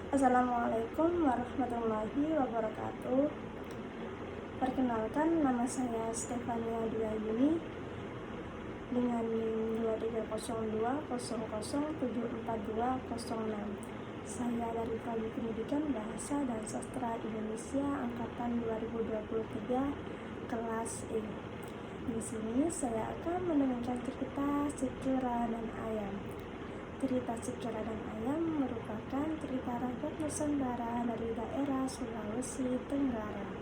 Assalamualaikum warahmatullahi wabarakatuh. Perkenalkan, nama saya Stefania Duyayuni dengan NIM 230200744206. Saya dari Prodi Pendidikan Bahasa dan Sastra Indonesia angkatan 2023 kelas E. Di sini saya akan mendengarkan cerita Cekera dan Ayam. Cerita Cekera dan Ayam merupakan cerita rakyat Nusantara dari daerah Sulawesi Tenggara.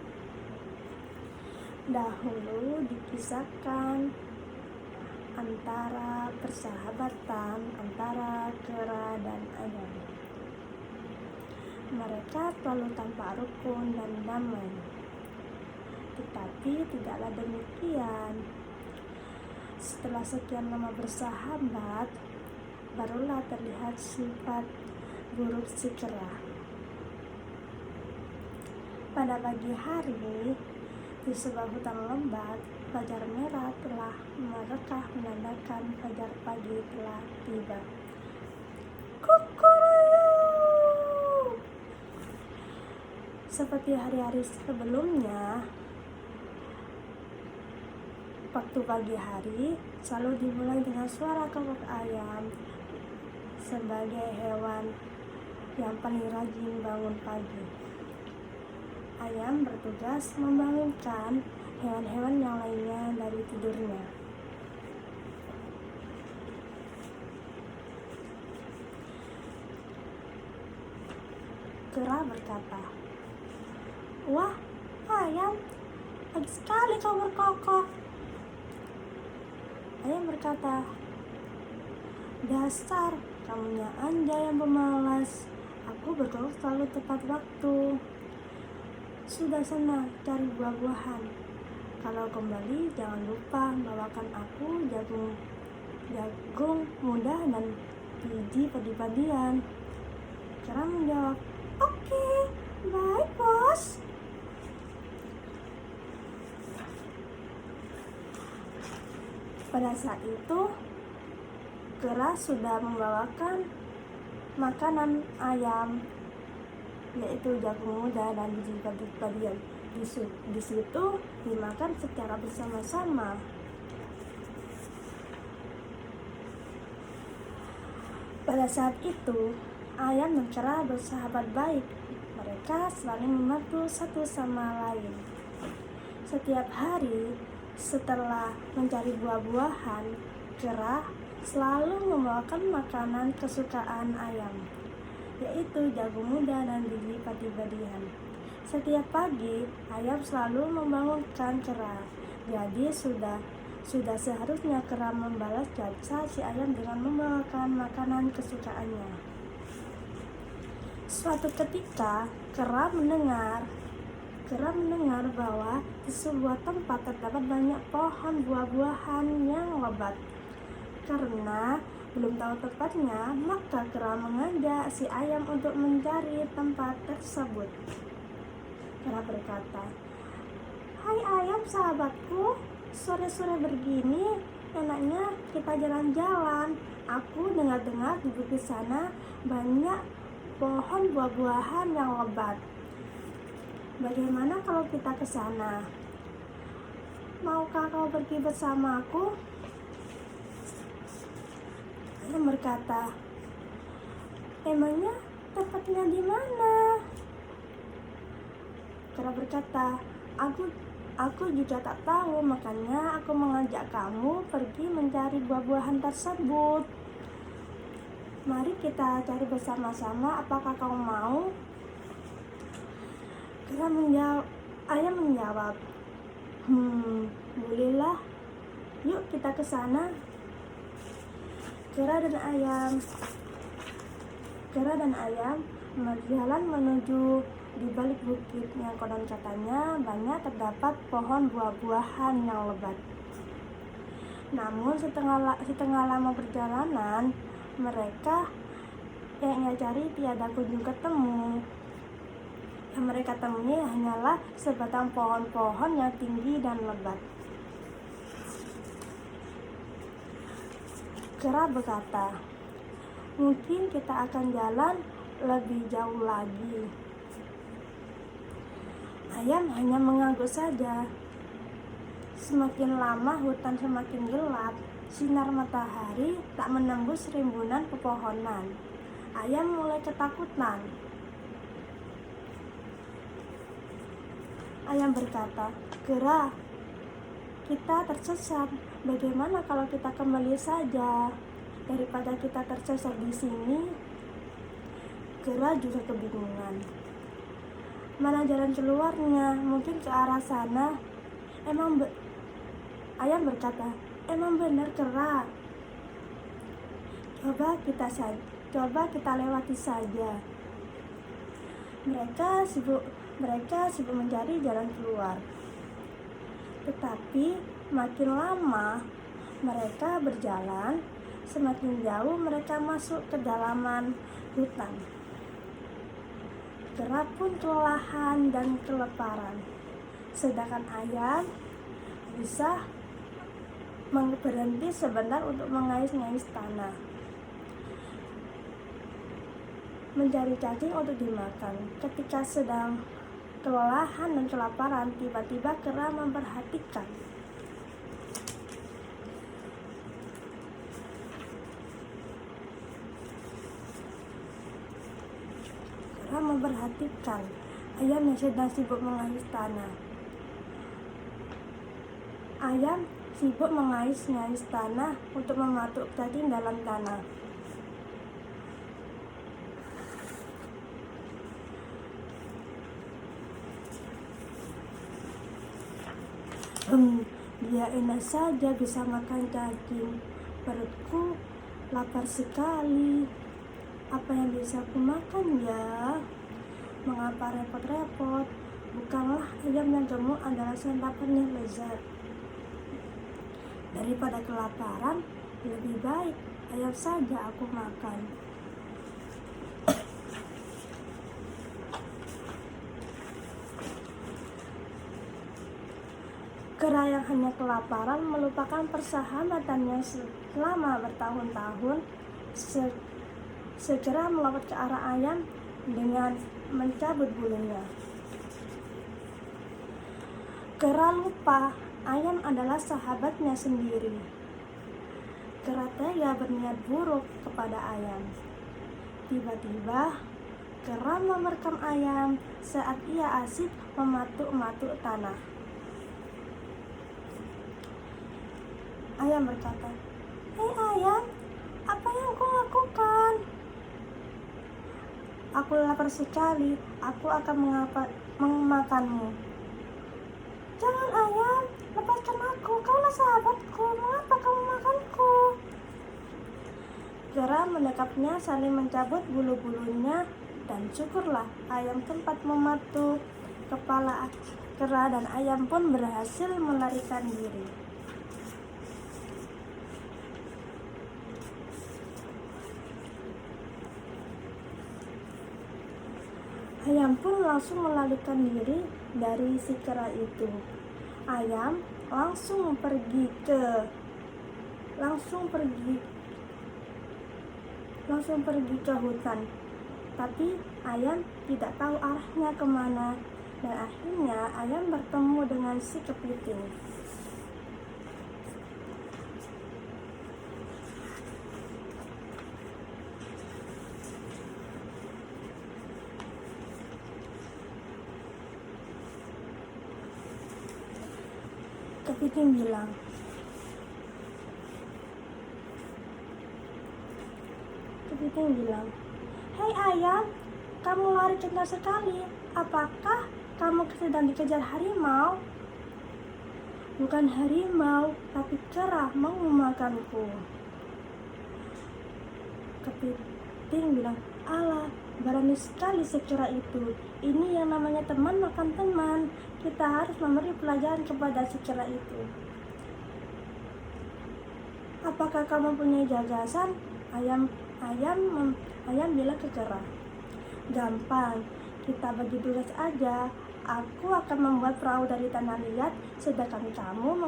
Dahulu dikisahkan antara persahabatan antara kera dan ayam. Mereka selalu tampak rukun dan damai. Tetapi tidaklah demikian. Setelah sekian lama bersahabat, barulah terlihat sifat buruk si kera. Pada pagi hari, di sebuah hutan lebat, fajar merah telah merekah menandakan fajar pagi telah tiba. Kukuruyu! Seperti hari-hari sebelumnya, waktu pagi hari selalu dimulai dengan suara kokok ayam sebagai hewan yang paling rajin bangun pagi. Ayam bertugas membangunkan hewan-hewan yang lainnya dari tidurnya. Kera berkata, "Wah, ayam, pagi sekali kau berkokok." Ayam berkata, "Dasar, kamunya anjay yang pemalas. Aku berkokok selalu tepat waktu. Sudah sana cari buah-buahan. Kalau kembali jangan lupa bawakan aku jagung muda dan biji padi-padian." Kera menjawab, "Oke, baik bos." Pada saat itu, kera sudah membawakan makanan ayam, yaitu jagung muda dan biji padi-padian. Di situ dimakan secara bersama-sama. Pada saat itu, ayam dan kera bersahabat baik. Mereka saling membantu satu sama lain. Setiap hari, setelah mencari buah-buahan, kera selalu membawakan makanan kesukaan ayam, yaitu jagung muda dan biji padi-padian. Setiap pagi, ayam selalu membangunkan kera. Jadi sudah seharusnya kera membalas jasa si ayam dengan membawakan makanan kesukaannya. Suatu ketika, kera mendengar bahwa di sebuah tempat terdapat banyak pohon buah-buahan yang lebat. Karena belum tahu tempatnya, maka kera mengajak si ayam untuk mencari tempat tersebut. Kera berkata, "Hai ayam sahabatku, sore-sore begini enaknya kita jalan-jalan. Aku dengar-dengar di bukit sana banyak pohon buah-buahan yang lebat. Bagaimana kalau kita ke sana? Maukah kau pergi bersamaku?" Ayam berkata, "Emangnya tempatnya di mana?" Kera berkata, Aku juga tak tahu, makanya aku mengajak kamu pergi mencari buah-buahan tersebut. Mari kita cari bersama-sama, apakah kau mau?" Ayam menjawab, bolehlah, yuk kita ke sana." Kera dan ayam berjalan menuju di balik bukit yang konon katanya banyak terdapat pohon buah-buahan yang lebat. Namun setengah lama perjalanan, mereka yang cari tiada kunjung ketemu. Yang mereka temui hanyalah sebatang pohon-pohon yang tinggi dan lebat. Kera berkata, "Mungkin kita akan jalan lebih jauh lagi. Ayam hanya mengangguk saja. Semakin lama hutan semakin gelap. Sinar matahari tak menembus rimbunan pepohonan. Ayam mulai ketakutan. Ayam berkata, "Kera, kita tersesat. Bagaimana kalau kita kembali saja? Daripada kita tersesat di sini." Kera juga kebingungan. Mana jalan keluarnya? Mungkin ke arah sana. Ayam berkata, "Emang benar, Kera. Coba kita lewati saja." Mereka sibuk mencari jalan keluar. Tetapi makin lama mereka berjalan, semakin jauh mereka masuk ke dalaman hutan. Kera pun kelelahan dan kelaparan, sedangkan ayam bisa berhenti sebentar untuk mengais-ngais tanah, mencari cacing untuk dimakan. Ketika sedang kelelahan dan kelaparan, tiba-tiba kera memperhatikan. Kera memperhatikan ayam yang sedang sibuk mengais tanah. Ayam sibuk mengais-ngais tanah untuk mematuk cacing dalam tanah. Dia enak saja bisa makan cacing. Perutku lapar sekali. Apa yang bisa aku makan ya? Mengapa repot-repot? Bukanlah ayam yang gemuk adalah santapan yang lezat. Daripada kelaparan, lebih baik ayam saja aku makan. Kera yang hanya kelaparan melupakan persahabatannya selama bertahun-tahun, segera melompat ke arah ayam dengan mencabut bulunya. Kera lupa ayam adalah sahabatnya sendiri. Kera tega berniat buruk kepada ayam. Tiba-tiba kera menerkam ayam saat ia asik mematuk-matuk tanah. Ayam berkata, "Hei ayam, apa yang kau lakukan? Aku lapar sekali, aku akan memakanmu." "Jangan ayam, lepaskan aku, kaulah sahabatku, mengapa kau memakanku?" Kera mendekapnya saling mencabut bulu-bulunya, dan syukurlah ayam sempat mematuk kepala kera dan ayam pun berhasil melarikan diri. Ayam pun langsung melarikan diri dari si kera itu. Ayam langsung pergi ke hutan. Tapi ayam tidak tahu arahnya kemana, dan akhirnya ayam bertemu dengan si kepiting. Kepiting bilang, "Hei ayam, kamu lari kencang sekali. Apakah kamu sedang dikejar harimau?" "Bukan harimau, tapi kera mau memakanku." Kepiting bilang, "Alah, berani sekali si kera itu. Ini yang namanya teman makan teman. Kita harus memberi pelajaran kepada si kera itu." "Apakah kamu punya gagasan?" Ayam bilang ke kera. "Gampang, kita bagi tugas aja. Aku akan membuat perahu dari tanah liat, sedangkan kamu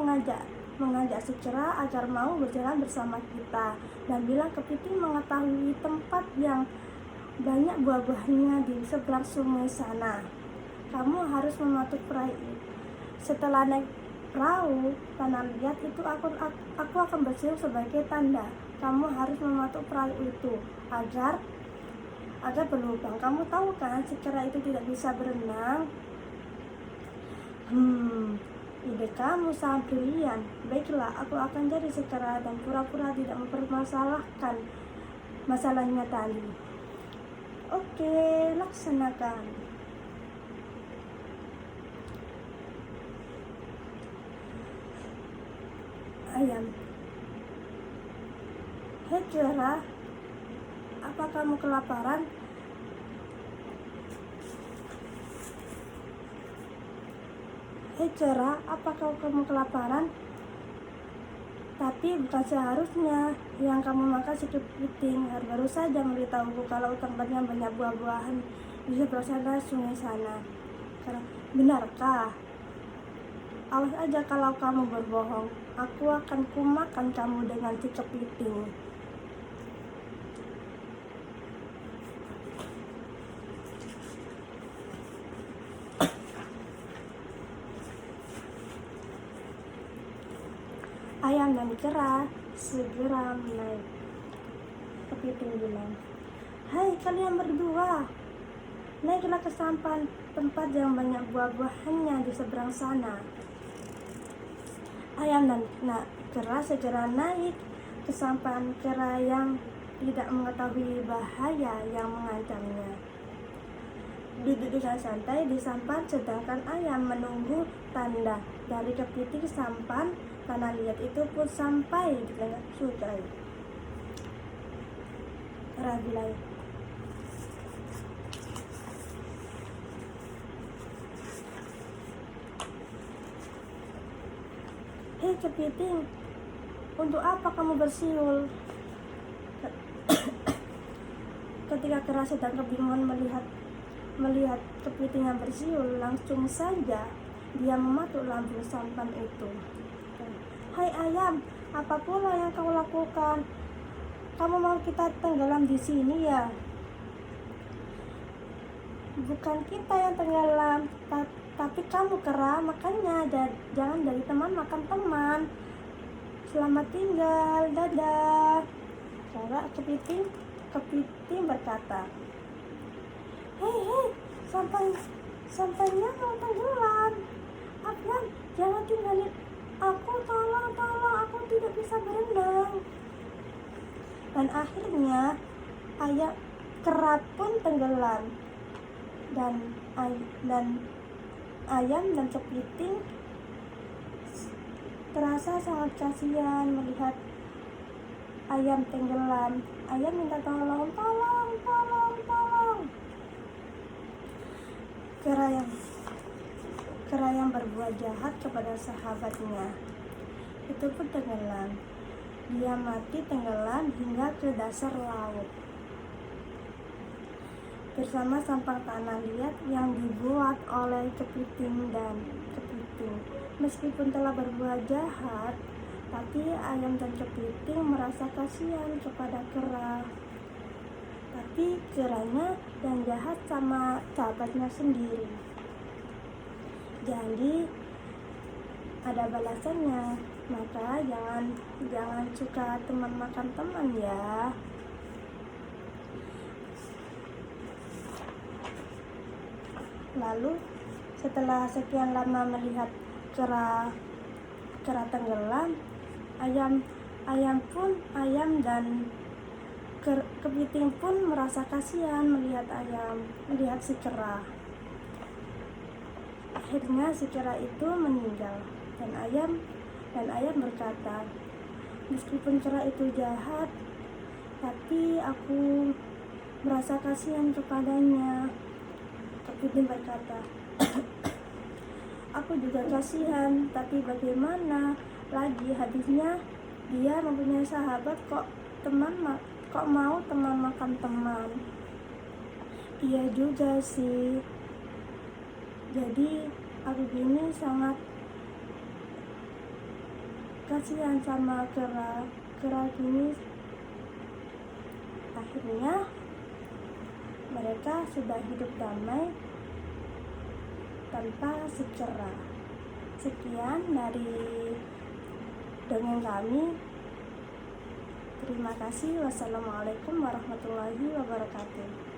mengajak si kera agar mau berjalan bersama kita." Dan bila kepiting mengetahui tempat yang banyak buah-buahnya di seberang sungai sana. Kamu harus mematuk perahu. Setelah naik perahu, tanah liat itu aku akan bersiul sebagai tanda. Kamu harus mematuk perahu itu agar berlubang. Kamu tahu kan, si kera itu tidak bisa berenang. Ide kamu sangat brilian. Baiklah, aku akan jadi si kera dan pura-pura tidak mempermasalahkan masalahnya tadi. Oke, laksanakan. Ayam. Hei kera, apa kamu kelaparan? Hei kera, apa kamu kelaparan? Tapi bukan seharusnya yang kamu makan si kepiting. Baru saja memberitahuku kalau tempatnya banyak buah-buahan di sebelah sana sungai sana. Benarkah? Awas aja kalau kamu berbohong. Aku akan kumakan kamu dengan si kepiting. Ayam dan kera segera naik. Kepiting bilang, "Hai kalian berdua, naiklah ke sampan tempat yang banyak buah-buahannya di seberang sana." Ayam dan kera segera naik ke sampan. Kera yang tidak mengetahui bahaya yang mengancamnya duduk dengan santai di sampan, sedangkan ayam menunggu tanda dari kepiting. Sampan tanah liat itu pun sampai di tengah sungai. Kera bilang, "Hei kepiting, untuk apa kamu bersiul?" Ketika kera sedang kebingungan melihat kepiting yang bersiul, langsung saja dia mematuk lambung sampan itu. "Hai ayam, apa pula yang kau lakukan? Kamu mau kita tenggelam di sini ya?" "Bukan kita yang tenggelam, tapi kamu kera, makanya jangan dari teman makan teman. Selamat tinggal, dadah." Kera kepiting berkata, Hei, sampainya mau tenggelam. Ayam, jangan tinggalin aku, tolong, aku tidak bisa berenang." Dan akhirnya kera pun tenggelam, dan ayam dan kepiting terasa sangat kasihan melihat ayam tenggelam. Ayam minta tolong. Kera yang berbuat jahat kepada sahabatnya itu pun tenggelam. Dia mati tenggelam hingga ke dasar laut bersama sampah tanah liat yang dibuat oleh kepiting. Meskipun telah berbuat jahat, tapi ayam dan kepiting merasa kasihan kepada kera. Tapi keranya yang jahat sama sahabatnya sendiri. Jadi ada balasannya. Maka jangan suka teman makan teman ya. Lalu setelah sekian lama melihat kera tenggelam, ayam dan kepiting pun merasa kasihan melihat si kera. Akhirnya si kera itu meninggal, dan ayam berkata, "Meskipun kera itu jahat, tapi aku merasa kasihan kepadanya." Kepiting berkata, "Aku juga kasihan, tapi bagaimana lagi, habisnya dia mempunyai sahabat, kok mau teman makan teman." "Iya juga sih, jadi aku gini sangat kasihan sama kera gini." Akhirnya mereka sudah hidup damai tanpa secerah. Sekian dari dongeng kami. Terima kasih. Wassalamualaikum warahmatullahi wabarakatuh.